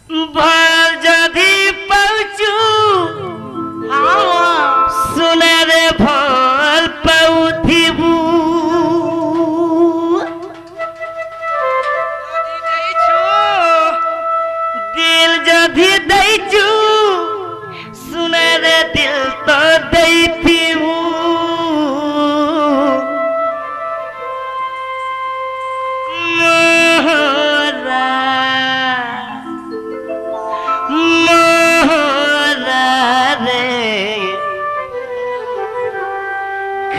भल जदि पहुँचू सुने रे भल पौथिबू दिल जदि दैचू सुने रे दिल तो दैथिबू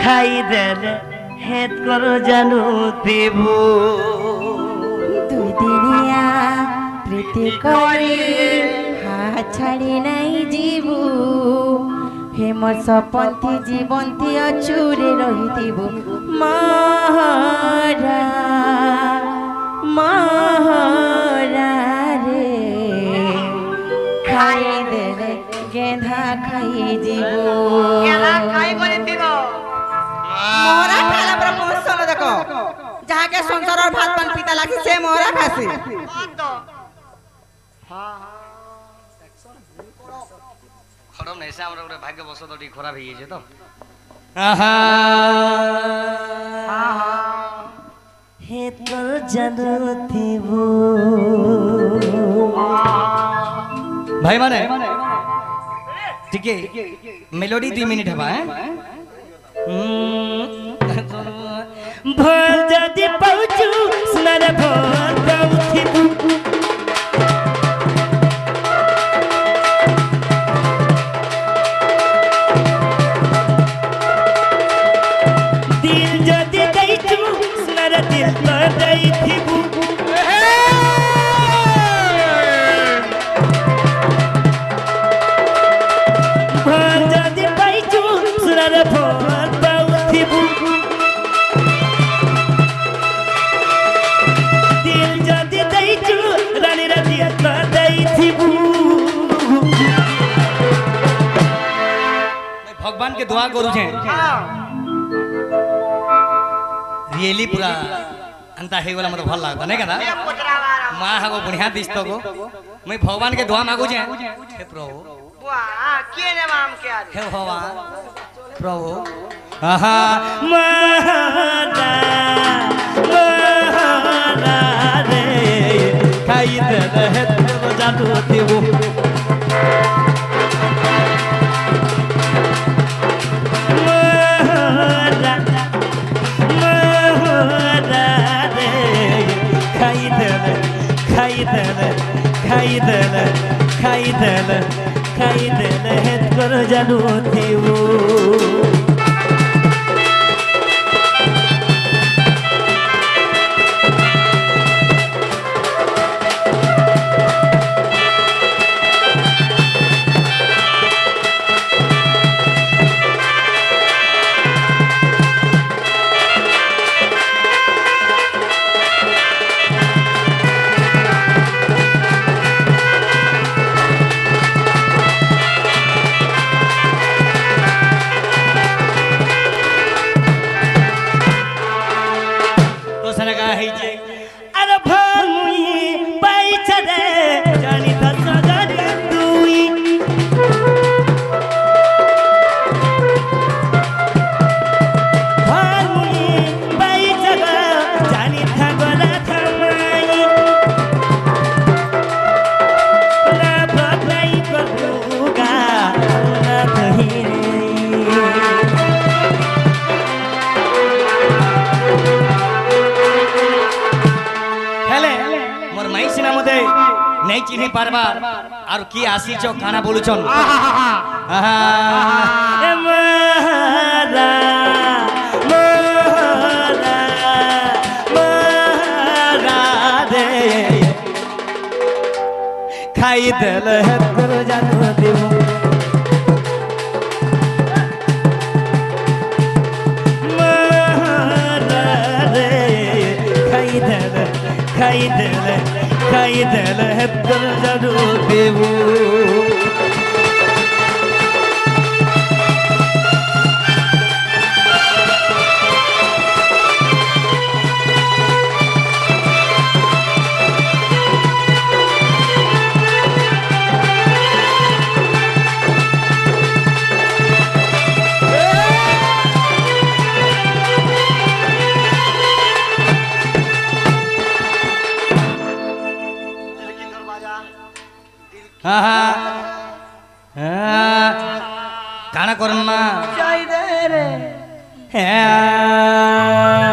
খাই দেলে হেত করো জানু দেবু দুই দিনিয়া প্রীতি করে হাত ছাড়ি নাই ଯିବୁ হে মোর সপন্থী জীবন্তী অচুরে রহিথিবু মহারা মহারা রে খাই দেলে গেঁধা খাই ଯିବୁ मोहरा खाला पर पहुंचल देखो जहाँ के संसार और भात पान पीता लागी से मोहरा खासी खरम नहीं से हमरा गोटे भाग्य बसत टी खराब हो जाए तो हे तो जानथिबो भाई माने ठीक है मेलोडी 2 मिनट हवा है भल जदि पहुँचू सुना रे भल पहुँथिबू दिल जदि दैचू सुना रे दिल तो दैथिबू भल जदि पाइचू सुना रे भल दिल जदि दैचू रानी रे दिल तो दैथिबू भगवान के दुआ करू छे रियली पूरा अंता हे वाला मत भल लागता नहीं कदा मां हागो बढ़िया दिस्तो को मैं भगवान के दुआ मांगू छे हे प्रभु वाह के ने नाम के आ हे भगवान प्रभु आहा महारा महारा रे खाई दे रहे तो जादू देबू महारा महारा रे खाई दे खाई दे खाई दे खाई दे खाई दे रहे तो जादू देबू अरे भाई पैसा दे जानी तो सगर दुई भाई पैसा दे जानी था गोरा थमाई ना बदलाई करूँगा ना कहीं नहीं चिन्ह पारबा और की आसी चो खाना बोलुचन महारा महारा महारा रे खाई देल है करो जानो देबू महारा रे खाई देल खाई देल खाई देल है तो जरूर देबू হ্যাঁ হ্যাঁ হ্যাঁ কানা করেন না চাই দে রে হ্যাঁ